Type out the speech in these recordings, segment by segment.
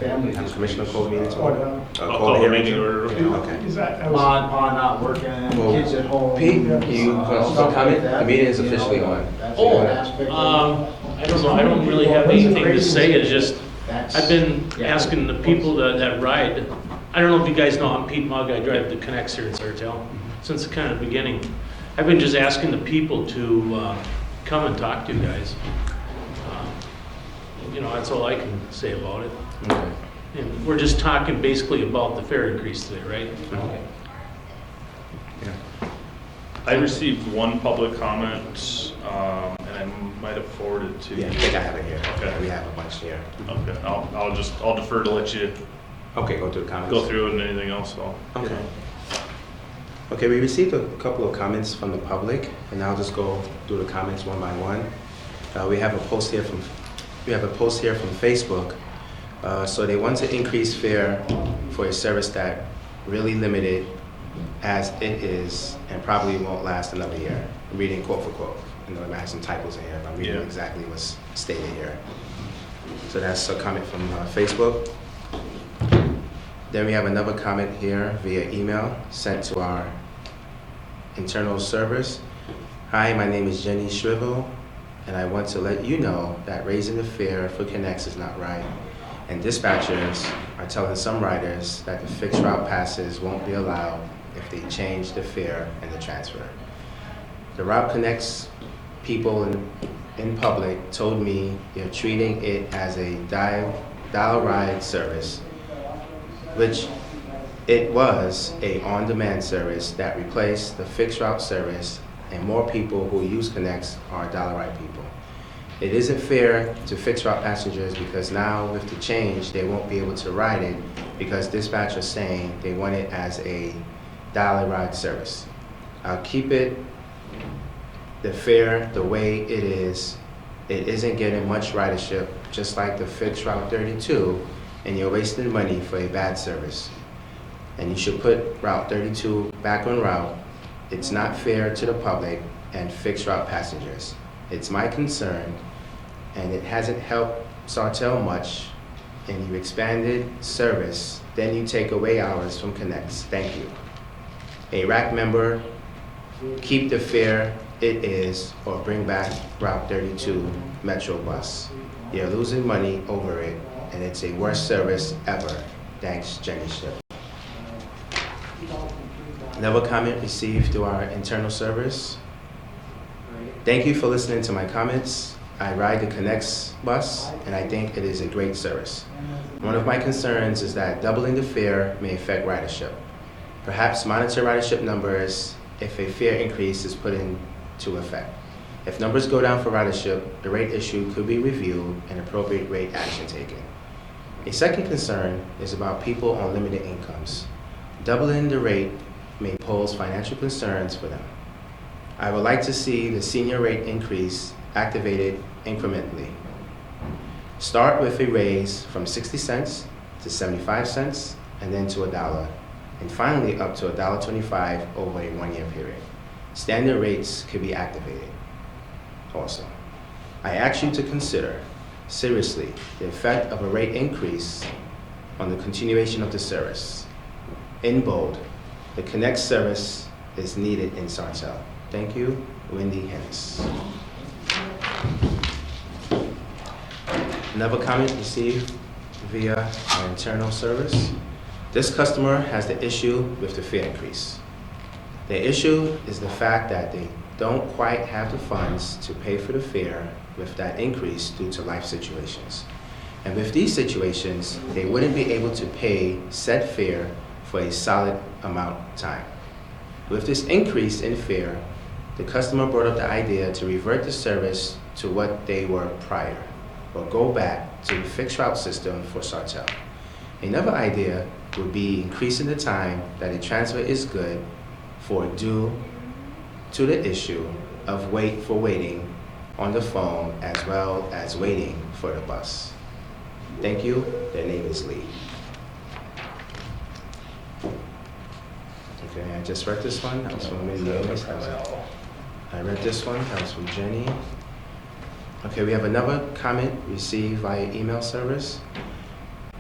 Family. Have a commissioner call meeting Or, tomorrow? I'll call the meeting order. Okay. is that was, Pa not working, Well, kids at home. Pete, you stuff want to like comment? that, The meeting is you know, officially on. that's Oh, an aspect of it. I don't know, I don't really have anything to say, it's just, That's- I've been yeah. asking the people that ride, I don't know if you guys know, I'm Pete Mugg, I drive the ConneX here in Sartell, since the kind of beginning. I've been just asking the people to come and talk to you guys. You know, that's all I can say about it. Okay. And we're just talking basically about the fare increase today, right? Okay. Yeah. I received one public comment, and I might have forwarded to you. Yeah, I think I have it here. Okay. We have a bunch here. Okay, I'll defer to let you Okay, go through the comments. go through it and anything else, so. Okay. Okay, we received a couple of comments from the public, and I'll just go through the comments one by one. We have a post here from Facebook. So they want to increase fare for a service that really limited as it is and probably won't last another year. I'm reading quote for quote. I know I have some typos in here, but I'm reading Yeah. exactly what's stated here. So that's a comment from Facebook. Then we have another comment here via email sent to our internal servers. Hi, my name is Jenny Shrivel, and I want to let you know that raising the fare for ConneX is not right. And dispatchers are telling some riders that the fixed route passes won't be allowed if they change the fare and the transfer. The Route ConneX people in public told me they're treating it as a dial ride service, which it was a on-demand service that replaced the fixed route service, and more people who use ConneX are dollar ride people. It isn't fair to fixed route passengers because now with the change, they won't be able to ride it because dispatch is saying they want it as a dollar ride service. I'll keep it the fare the way it is. It isn't getting much ridership, just like the fixed route 32, and you're wasting money for a bad service. And you should put Route 32 back on route. It's not fair to the public and fixed route passengers. It's my concern, and it hasn't helped Sartell much, and you expanded service, then you take away hours from ConneX. Thank you. A RAC member, keep the fare it is, or bring back Route 32 Metro bus. You're losing money over it, and it's a worst service ever. Thanks, Jenny Ship. Another comment received through our internal servers. Thank you for listening to my comments. I ride the ConneX bus, and I think it is a great service. One of my concerns is that doubling the fare may affect ridership. Perhaps monitor ridership numbers if a fare increase is put into effect. If numbers go down for ridership, the rate issue could be reviewed and appropriate rate action taken. A second concern is about people on limited incomes. Doubling the rate may pose financial concerns for them. I would like to see the senior rate increase activated incrementally. Start with a raise from 60 cents to 75 cents and then to $1, and finally up to $1.25 over a one-year period. Standard rates could be activated. Also, I ask you to consider seriously the effect of a rate increase on the continuation of the service. In bold, the ConneX service is needed in Sartell. Thank you, Wendy Hennis. Another comment received via our internal service. This customer has the issue with the fare increase. The issue is the fact that they don't quite have the funds to pay for the fare with that increase due to life situations. And with these situations, they wouldn't be able to pay said fare for a solid amount of time. With this increase in fare, the customer brought up the idea to revert the service to what they were prior, or go back to the fixed route system for Sartell. Another idea would be increasing the time that a transfer is good for due to the issue of waiting on the phone as well as waiting for the bus. Thank you. Their name is Lee. Okay, I just read this one. That was from Minn. I read this one. That was from Jenny. Okay, we have another comment received via email service.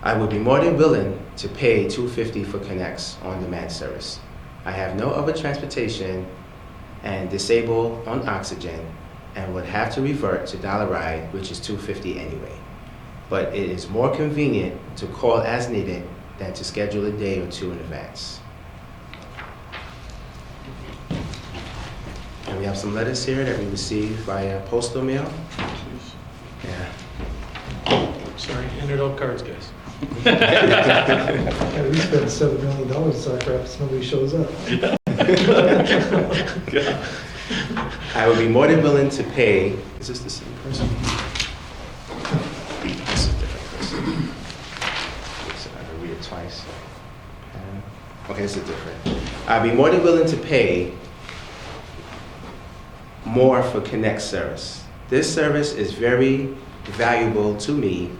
I would be more than willing to pay $2.50 for ConneX on-demand service. I have no other transportation and disabled on oxygen and would have to revert to dollar ride, which is $2.50 anyway. But it is more convenient to call as needed than to schedule a day or two in advance. And we have some letters here that we received via postal mail. Yeah. Sorry, handed out cards, guys. Yeah, we spent $7 million on sock wraps, nobody shows up. I would be more than willing to pay. Is this the same person? This is a different person. So I gotta read it twice. Okay, this is different. I'd be more than willing to pay more for ConneX service. This service is very valuable to me,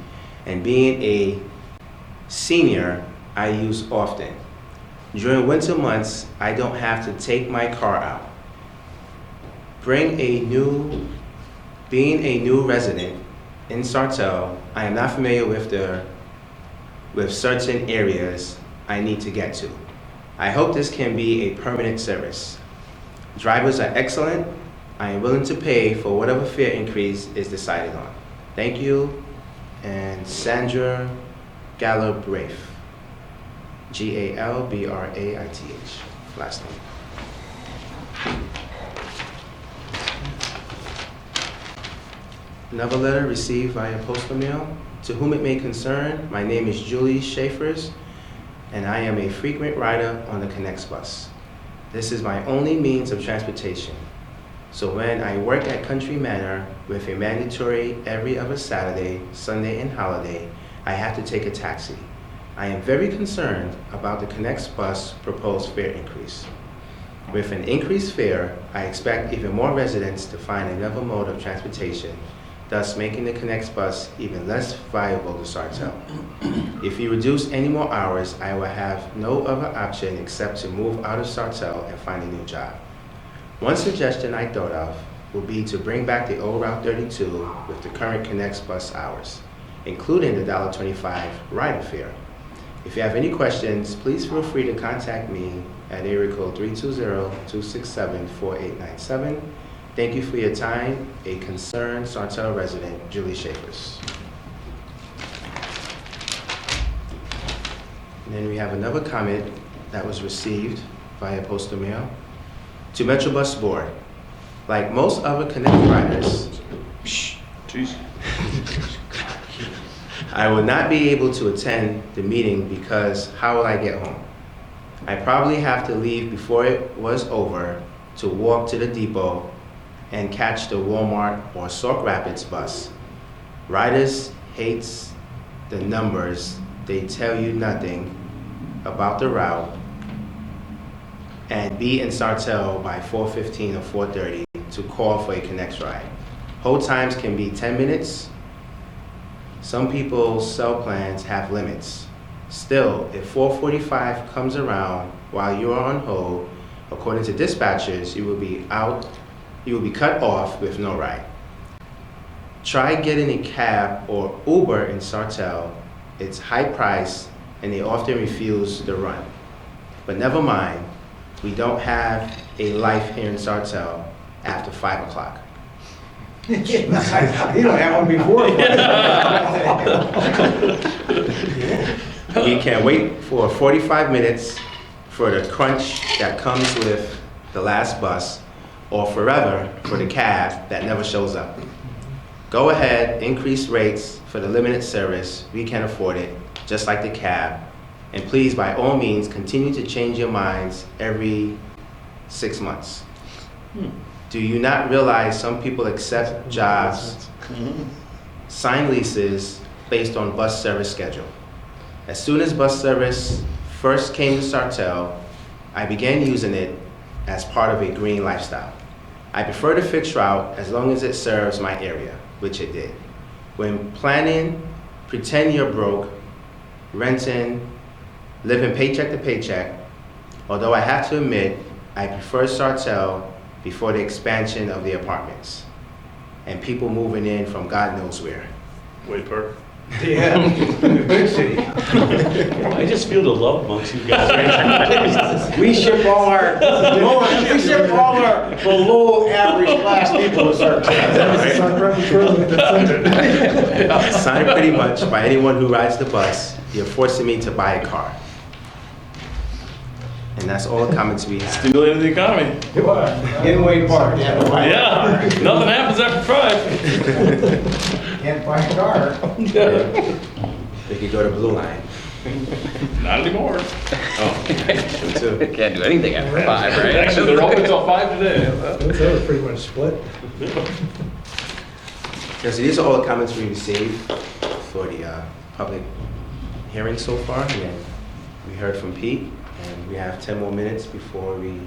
and being a senior, I use often. During winter months, I don't have to take my car out. Being a new resident in Sartell, I am not familiar with certain areas I need to get to. I hope this can be a permanent service. Drivers are excellent. I am willing to pay for whatever fare increase is decided on. Thank you. And Sandra Galbraith, Galbraith, last name. Another letter received via postal mail. To whom it may concern, my name is Julie Schaefers, and I am a frequent rider on the ConneX bus. This is my only means of transportation. So when I work at Country Manor with a mandatory every other Saturday, Sunday, and holiday, I have to take a taxi. I am very concerned about the ConneX bus proposed fare increase. With an increased fare, I expect even more residents to find another mode of transportation, thus making the ConneX bus even less viable to Sartell. If you reduce any more hours, I will have no other option except to move out of Sartell and find a new job. One suggestion I thought of would be to bring back the old Route 32 with the current ConneX bus hours, including the $1.25 rider fare. If you have any questions, please feel free to contact me at area code 320-267-4897. Thank you for your time. A concerned Sartell resident, Julie Schaefers. And then we have another comment that was received via postal mail. To Metrobus Board, like most other ConneX riders, Jeez. I will not be able to attend the meeting because how will I get home? I probably have to leave before it was over to walk to the depot and catch the Walmart or Sauk Rapids bus. Riders hates the numbers. They tell you nothing about the route and be in Sartell by 4:15 or 4:30 to call for a ConneX ride. Hold times can be 10 minutes. Some people's cell plans have limits. Still, if 4:45 comes around while you are on hold, according to dispatchers, you will be cut off with no ride. Try getting a cab or Uber in Sartell. It's high price and they often refuse the run. But never mind, we don't have a life here in Sartell after 5 o'clock. You don't have one before. You can't wait for 45 minutes for the crunch that comes with the last bus, or forever for the cab that never shows up. Go ahead, increase rates for the limited service. We can afford it, just like the cab. And please, by all means, continue to change your minds every 6 months. Do you not realize some people accept jobs, sign leases based on bus service schedule? As soon as bus service first came to Sartell, I began using it as part of a green lifestyle. I prefer the fixed route as long as it serves my area, which it did. When planning, pretend you're broke, renting, living paycheck to paycheck. Although I have to admit, I prefer Sartell before the expansion of the apartments and people moving in from God knows where. Wait, Park. Yeah, in the big city. I just feel the love amongst you guys right We ship all our, below average class people to Sartell. Signed pretty much by anyone who rides the bus, you're forcing me to buy a car. And that's all the comments we have. Stimulating the economy. In Wade Park, Yeah, nothing happens after 5. Can't buy a car. They could go to Blue Line. Not anymore. Oh, too. Can't do anything after 5, right? Actually, they're open till 5 today. They were pretty much split. Yeah, so these are all the comments we received for the public hearing so far. And then we heard from Pete, and we have 10 more minutes before we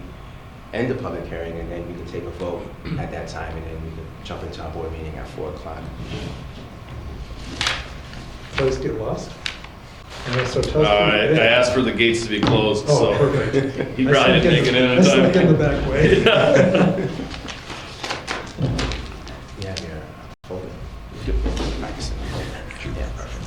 end the public hearing, and then we can take a vote at that time, and then we can jump into our board meeting at 4 o'clock. Place get lost? And that's so tough. I asked for the gates to be closed, Oh, so perfect. he probably didn't make it in I in snuck in the time. back way. You have your folder. Nice. Yeah, perfect.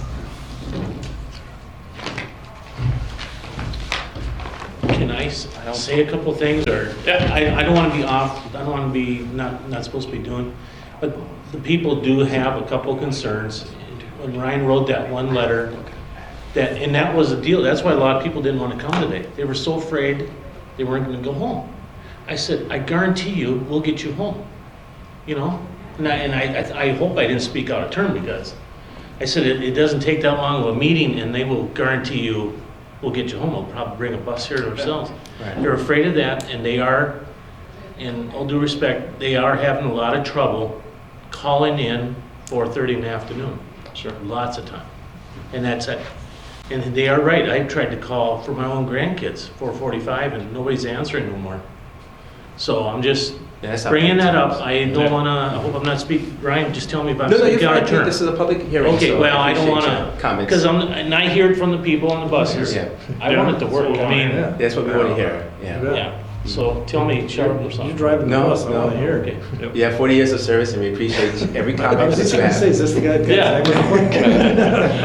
Can I say a couple things, or, I don't want to be off, I don't want to be, not supposed to be doing, but the people do have a couple concerns. When Ryan wrote that one letter, and that was the deal, that's why a lot of people didn't want to come today. They were so afraid they weren't going to go home. I said, I guarantee you, we'll get you home, you know? And I hope I didn't speak out of turn, because I said, it doesn't take that long of a meeting, and they will guarantee you, we'll get you home. We'll probably bring a bus here to ourselves. Right. They're afraid of that, and they are, in all due respect, they are having a lot of trouble calling in 4:30 in the afternoon. Sure. Lots of time. And that's it. And they are right. I tried to call for my own grandkids, 4:45, and nobody's answering no more. So I'm just Yeah, that's bringing that up. something. I don't want to, I hope I'm not speaking, Ryan, just tell me if I'm No, no, you're speaking out fine. of turn. This is a public hearing. Okay, so well, I don't appreciate want your to, comments. because and I hear it from the people on the buses. Yeah. I want it to work. I mean, Yeah. That's what we want to hear. Yeah. yeah. So tell me, Sharp, or You're something. driving the No, bus, I no. want to hear. Okay. You have 40 years of service, and we appreciate every I comment was that just you going to say, is have. this the guy that Yeah.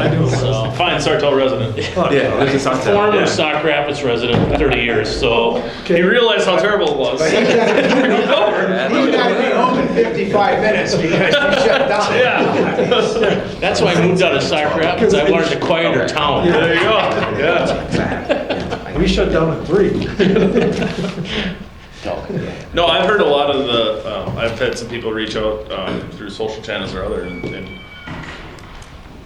I do. So, Fine, Sartell resident. Yeah, this is something. former Yeah. Stock Rapids resident for 30 years, so. He realized how terrible it was. He's gotta be home in 55 minutes because we shut down. Yeah. That's why I moved out of Stock Rapids. I wanted a quieter town. There you go. Yeah. We shut down at 3. No, I've heard a lot of the, I've had some people reach out through social channels or other, and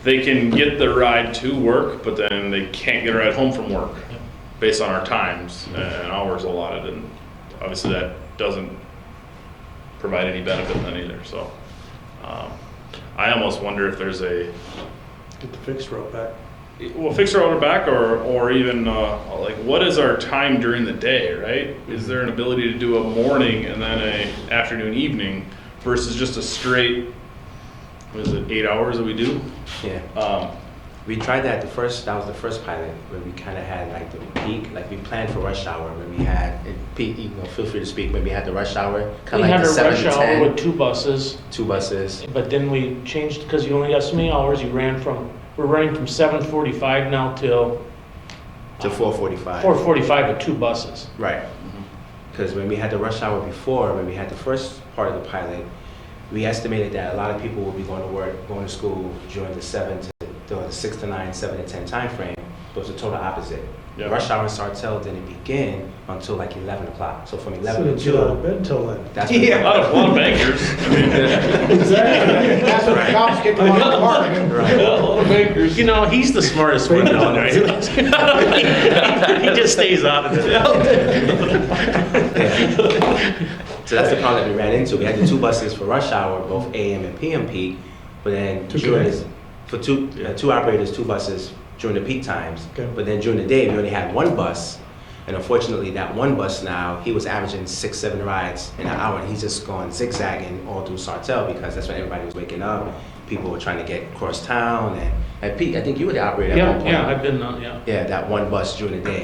they can get the ride to work, but then they can't get a ride home from work based on our times and hours allotted, and obviously that doesn't provide any benefit then either, so. I almost wonder if there's a, Get the fixed route back. well, fix our order back, or even like, what is our time during the day, right? Is there an ability to do a morning and then a afternoon, evening versus just a straight, what is it, 8 hours that we do? Yeah. We tried that that was the first pilot, where we kind of had like the peak, like we planned for rush hour, when we had, and Pete, you know, feel free to speak, when we had the rush hour, We kind of like had the a 7 rush to hour 10, with 2 buses, 2 buses. but then we changed, because you only got so many hours, we're running from 7:45 now till To 4:45. 4:45 with 2 buses. Right. Because when we had the rush hour before, when we had the first part of the pilot, we estimated that a lot of people would be going to work, going to school during the 6 to 9, 7 to 10 time frame. But it was the total opposite. Yeah. Rush hour in Sartell didn't begin until like 11 o'clock. So from So 11 did to you get out 2, of bed till then? that's A Yeah. lot of bankers. I mean, Exactly. That's what the cops get them out of the park. You know, he's the smartest one down there. He just stays out of it. So that's the problem that we ran into. We had the 2 buses for rush hour, both AM and PM peak, but then Two during connects? for 2 operators, 2 buses during the peak times. Okay. But then during the day, we only had 1 bus, and unfortunately, that 1 bus now, he was averaging 6, 7 rides in an hour, and he's just going zigzagging all through Sartell, because that's when everybody was waking up. People were trying to get across town, and at peak, I think you were the operator at one Yeah, point. yeah, I've been, yeah. Yeah, that 1 bus during the day.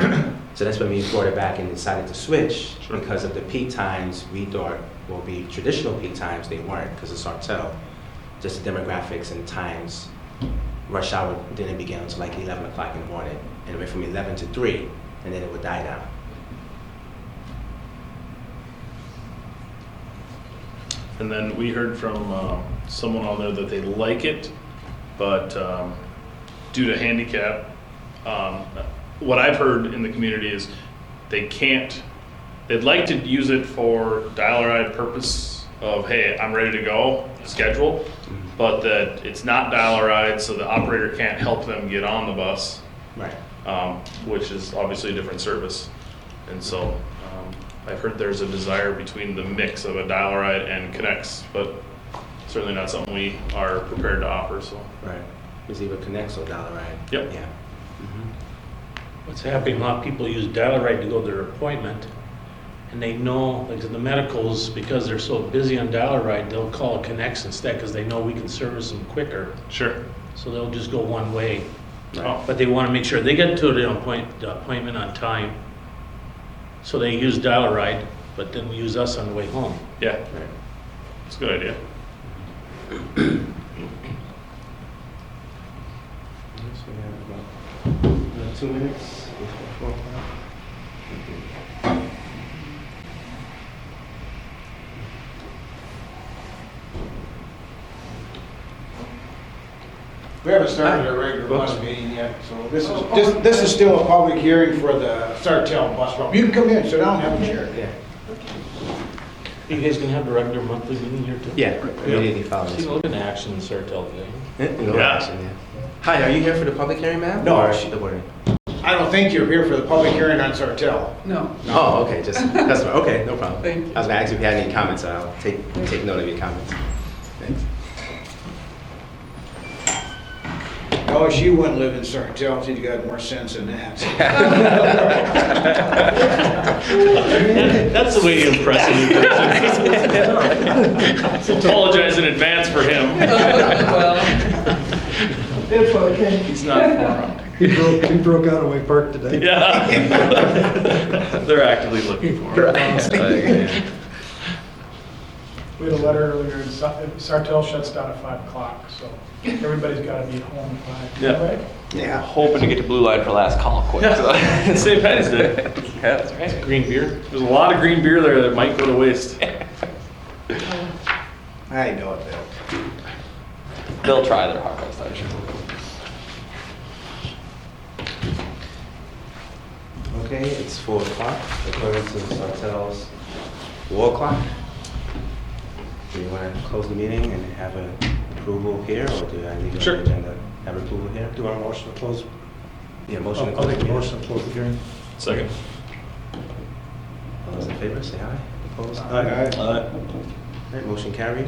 So that's when we brought it back and decided to switch. Sure. Because of the peak times, we thought will be traditional peak times, they weren't because of Sartell. Just the demographics and times rush hour didn't begin until like 11 o'clock in the morning. And it went from 11 to 3, and then it would die down. And then we heard from someone on there that they like it, but due to handicap, what I've heard in the community is they'd like to use it for dial-a-ride purpose of, hey, I'm ready to go, schedule, but that it's not dial-a-ride, so the operator can't help them get on the bus, Right. which is obviously a different service. And so I've heard there's a desire between the mix of a dial-a-ride and ConneX, but certainly not something we are prepared to offer, so. Right. It's either ConneX or Dollar-Ride. Yep. Yeah. What's happening, a lot of people use Dial-A-Ride to go to their appointment, and they know, like the medicals, because they're so busy on Dial-A-Ride, they'll call a ConneX instead, because they know we can service them quicker, Sure. so they'll just go one way. Oh, But they want to make sure they get to the appointment on time, so they use Dial-A-Ride, but then we use us on the way home. yeah, Right. it's a good idea. So we have about 2 minutes before 4 o'clock. We haven't started our regular bus meeting yet, so this is still a public hearing for the Sartell bus route. You can come in, sit down, have a chair. Yeah. You guys gonna have the regular monthly meeting here too? Yeah, immediately following See, this. look at action, Sartell today. No Yeah. action, yeah. Hi, are you here for the public hearing, ma'am? No. Or the board? I don't think you're here for the public hearing on Sartell. Oh, okay, just customer, okay, no problem. I was gonna ask if you had any comments, so I'll take note of your comments. Thanks. Oh, she wouldn't live in Sartell, she's got more sense than that. That's the way you impress me. Apologize in advance for him. It's okay. He's not far wrong. He broke out of my park today. Yeah. They're actively looking for him. We had a letter earlier, Sartell shuts down at 5 o'clock, so everybody's got to be at home at 5. Yeah. Right? Yeah. Hoping to get to Blue Line for last call quick. Yeah. St. Patty's Day. Yeah, that's right. Green beer? There's a lot of green beer there that might go to waste. I know it, Bill. They'll try their hardest, I'm sure. Okay, it's 4 o'clock, according to Sartell's wall clock. Do you want to close the meeting and have an approval here, or do I leave it Sure. on the agenda? Have approval here? Do you want a motion to close? Yeah, motion to I'll close make the a meeting. motion to close the hearing. Second. All those in favor, say aye. Opposed? Aye. All right, motion carried.